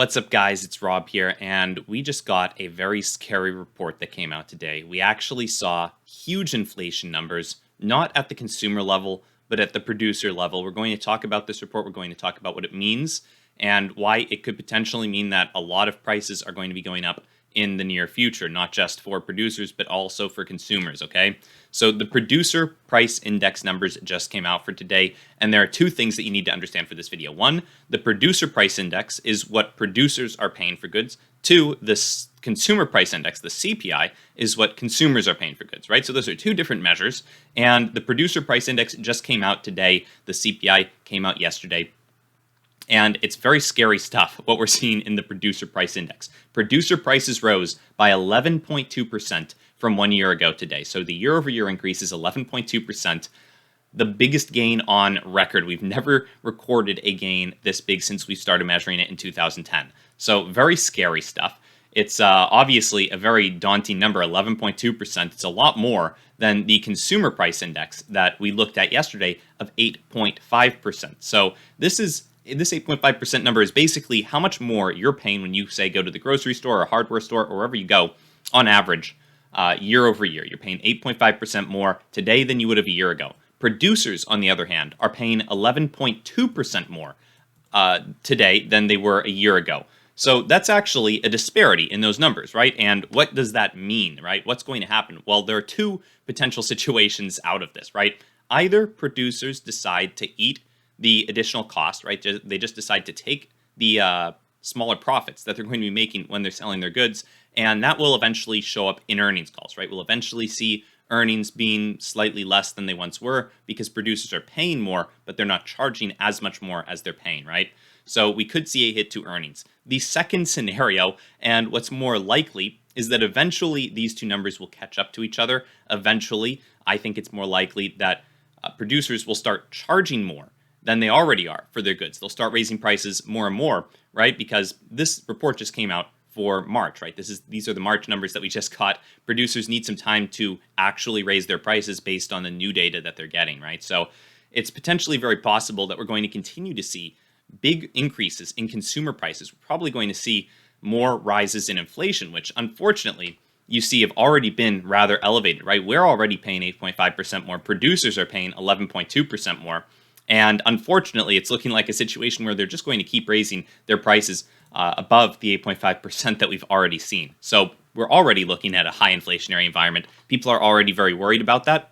What's up, guys? It's Rob here, and we just got a very scary report that came out today. We actually saw huge inflation numbers, not at the consumer level, but at the producer level. We're going to talk about this report. We're going to talk about what it means and why it could potentially mean that a lot of prices are going to be going up in the near future, not just for producers, but also for consumers, okay? So the producer price index numbers just came out for today, and there are two things that you need to understand for this video. One, the producer price index is what producers are paying for goods. Two, the consumer price index, the CPI, is what consumers are paying for goods, right? So those are two different measures, and the producer price index just came out today. The CPI came out yesterday. And it's very scary stuff, what we're seeing in the producer price index. Producer prices rose by 11.2% from 1 year ago today. So the year-over-year increase is 11.2%, the biggest gain on record. We've never recorded a gain this big since we started measuring it in 2010. So very scary stuff. It's obviously a very daunting number, 11.2%. It's a lot more than the consumer price index that we looked at yesterday of 8.5%. So this 8.5% number is basically how much more you're paying when you, say, go to the grocery store or hardware store or wherever you go on average year over year. You're paying 8.5% more today than you would have a year ago. Producers, on the other hand, are paying 11.2% more today than they were a year ago. So that's actually a disparity in those numbers, right? And what does that mean, right? What's going to happen? Well, there are two potential situations out of this, right? Either producers decide to eat the additional cost, right? They just decide to take the smaller profits that they're going to be making when they're selling their goods, and that will eventually show up in earnings calls, right? We'll eventually see earnings being slightly less than they once were because producers are paying more, but they're not charging as much more as they're paying, right? So we could see a hit to earnings. The second scenario, and what's more likely, is that eventually these two numbers will catch up to each other. Eventually, I think it's more likely that producers will start charging more than they already are for their goods. They'll start raising prices more and more, right? Because this report just came out for March, right? These are the March numbers that we just got. Producers need some time to actually raise their prices based on the new data that they're getting, right? So it's potentially very possible that we're going to continue to see big increases in consumer prices. We're probably going to see more rises in inflation, which unfortunately you see have already been rather elevated, right? We're already paying 8.5% more. Producers are paying 11.2% more. And unfortunately, it's looking like a situation where they're just going to keep raising their prices above the 8.5% that we've already seen. So we're already looking at a high inflationary environment. People are already very worried about that.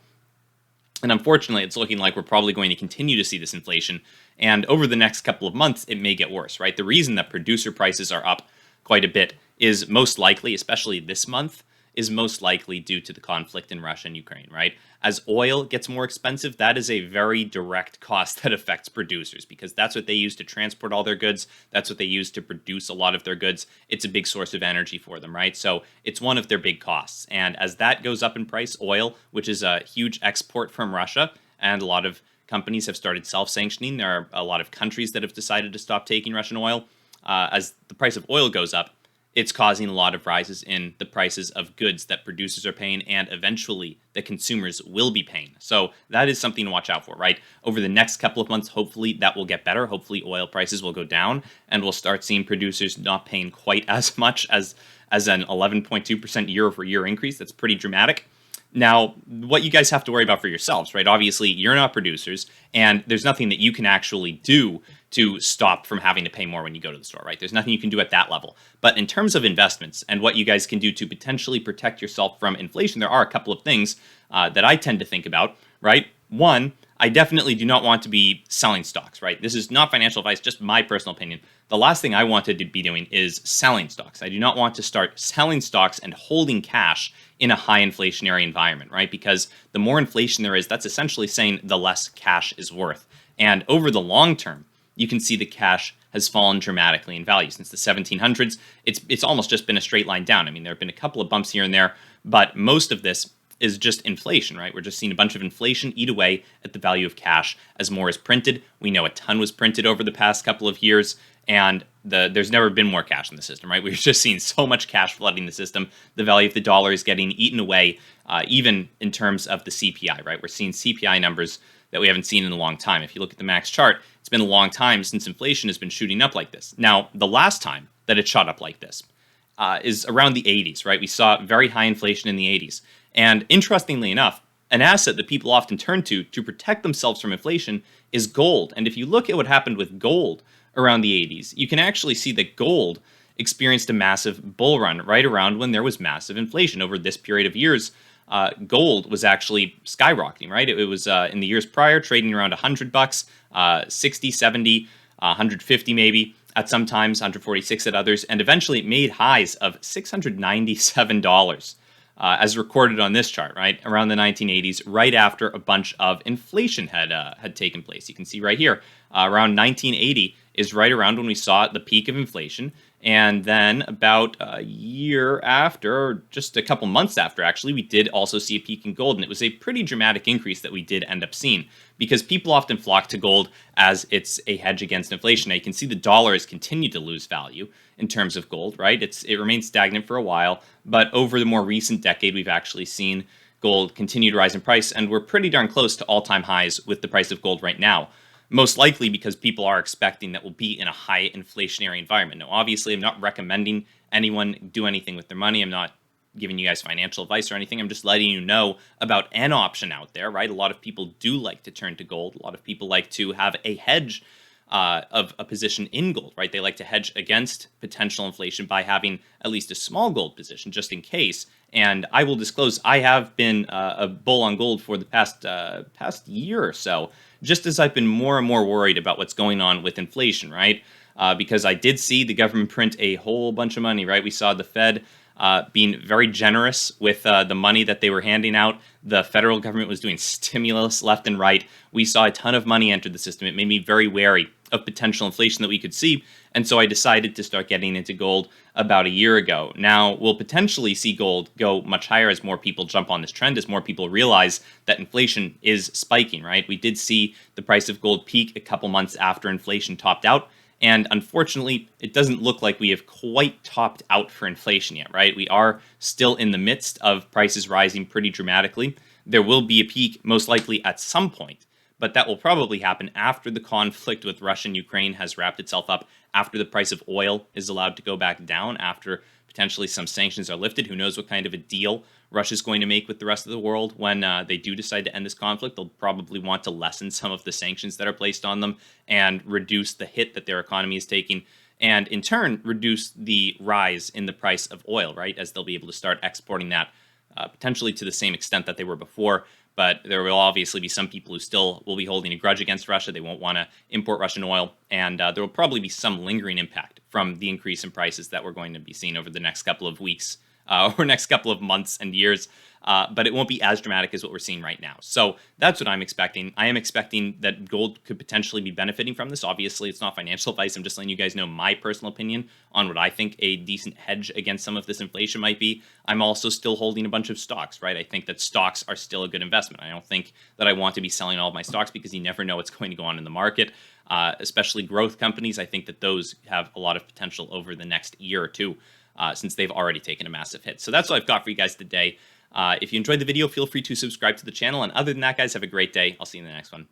And unfortunately, it's looking like we're probably going to continue to see this inflation. And over the next couple of months, it may get worse, right? The reason that producer prices are up quite a bit is most likely, especially this month, is most likely due to the conflict in Russia and Ukraine, right? As oil gets more expensive, that is a very direct cost that affects producers because that's what they use to transport all their goods. That's what they use to produce a lot of their goods. It's a big source of energy for them, right? So it's one of their big costs. And as that goes up in price, oil, which is a huge export from Russia, and a lot of companies have started self-sanctioning. There are a lot of countries that have decided to stop taking Russian oil. As the price of oil goes up, it's causing a lot of rises in the prices of goods that producers are paying and eventually the consumers will be paying. So that is something to watch out for, right? Over the next couple of months, hopefully that will get better. Hopefully oil prices will go down and we'll start seeing producers not paying quite as much as an 11.2% year over year increase. That's pretty dramatic. Now, what you guys have to worry about for yourselves, right? Obviously, you're not producers, and there's nothing that you can actually do to stop from having to pay more when you go to the store, right? There's nothing you can do at that level. But in terms of investments and what you guys can do to potentially protect yourself from inflation, there are a couple of things that I tend to think about, right? One, I definitely do not want to be selling stocks, right? This is not financial advice, just my personal opinion. The last thing I wanted to be doing is selling stocks. I do not want to start selling stocks and holding cash in a high inflationary environment, right? Because the more inflation there is, that's essentially saying the less cash is worth. And over the long term, you can see the cash has fallen dramatically in value since the 1700s. It's almost just been a straight line down. I mean, there have been a couple of bumps here and there, but most of this is just inflation, right? We're just seeing a bunch of inflation eat away at the value of cash as more is printed. We know a ton was printed over the past couple of years, and there's never been more cash in the system, right? We've just seen so much cash flooding the system. The value of the dollar is getting eaten away, even in terms of the CPI, right? We're seeing CPI numbers that we haven't seen in a long time. If you look at the max chart, it's been a long time since inflation has been shooting up like this. Now, the last time that it shot up like this is around the 80s, right? We saw very high inflation in the 80s. And interestingly enough, an asset that people often turn to protect themselves from inflation is gold. And if you look at what happened with gold around the 80s, you can actually see that gold experienced a massive bull run right around when there was massive inflation. Over this period of years, gold was actually skyrocketing, right? It was in the years prior trading around $100, 60, 70, 150 maybe at some times, 146 at others, and eventually it made highs of $697. As recorded on this chart, right around the 1980s, right after a bunch of inflation had taken place. You can see right here, around 1980 is right around when we saw the peak of inflation, and then about a year after, or just a couple months after, actually, we did also see a peak in gold, and it was a pretty dramatic increase that we did end up seeing because people often flock to gold as it's a hedge against inflation. Now, you can see the dollar has continued to lose value in terms of gold, right? It remained stagnant for a while, but over the more recent decade, we've actually seen gold continue to rise in price, and we're pretty darn close to all-time highs with the price of gold right now. Most likely because people are expecting that we'll be in a high inflationary environment. Now, obviously, I'm not recommending anyone do anything with their money. I'm not giving you guys financial advice or anything. I'm just letting you know about an option out there, right? A lot of people do like to turn to gold. A lot of people like to have a hedge of a position in gold, right? They like to hedge against potential inflation by having at least a small gold position just in case. And I will disclose, I have been a bull on gold for the past year or so, just as I've been more and more worried about what's going on with inflation, right? Because I did see the government print a whole bunch of money, right? We saw the Fed being very generous with the money that they were handing out. The federal government was doing stimulus left and right. We saw a ton of money enter the system. It made me very wary of potential inflation that we could see. And so I decided to start getting into gold about a year ago. Now, we'll potentially see gold go much higher as more people jump on this trend, as more people realize that inflation is spiking, right? We did see the price of gold peak a couple months after inflation topped out. And unfortunately, it doesn't look like we have quite topped out for inflation yet, right? We are still in the midst of prices rising pretty dramatically. There will be a peak, most likely at some point, but that will probably happen after the conflict with Russia and Ukraine has wrapped itself up, after the price of oil is allowed to go back down, after potentially some sanctions are lifted. Who knows what kind of a deal Russia's going to make with the rest of the world when they do decide to end this conflict. They'll probably want to lessen some of the sanctions that are placed on them and reduce the hit that their economy is taking, and in turn reduce the rise in the price of oil, right? As they'll be able to start exporting that potentially to the same extent that they were before. But there will obviously be some people who still will be holding a grudge against Russia. They won't want to import Russian oil. And there will probably be some lingering impact from the increase in prices that we're going to be seeing over the next couple of weeks or next couple of months and years. But it won't be as dramatic as what we're seeing right now. So that's what I'm expecting. I am expecting that gold could potentially be benefiting from this. Obviously, it's not financial advice. I'm just letting you guys know my personal opinion on what I think a decent hedge against some of this inflation might be. I'm also still holding a bunch of stocks, right? I think that stocks are still a good investment. I don't think that I want to be selling all of my stocks because you never know what's going to go on in the market, especially growth companies. I think that those have a lot of potential over the next year or two. Since they've already taken a massive hit. So that's what I've got for you guys today. If you enjoyed the video, feel free to subscribe to the channel. And other than that, guys, have a great day. I'll see you in the next one.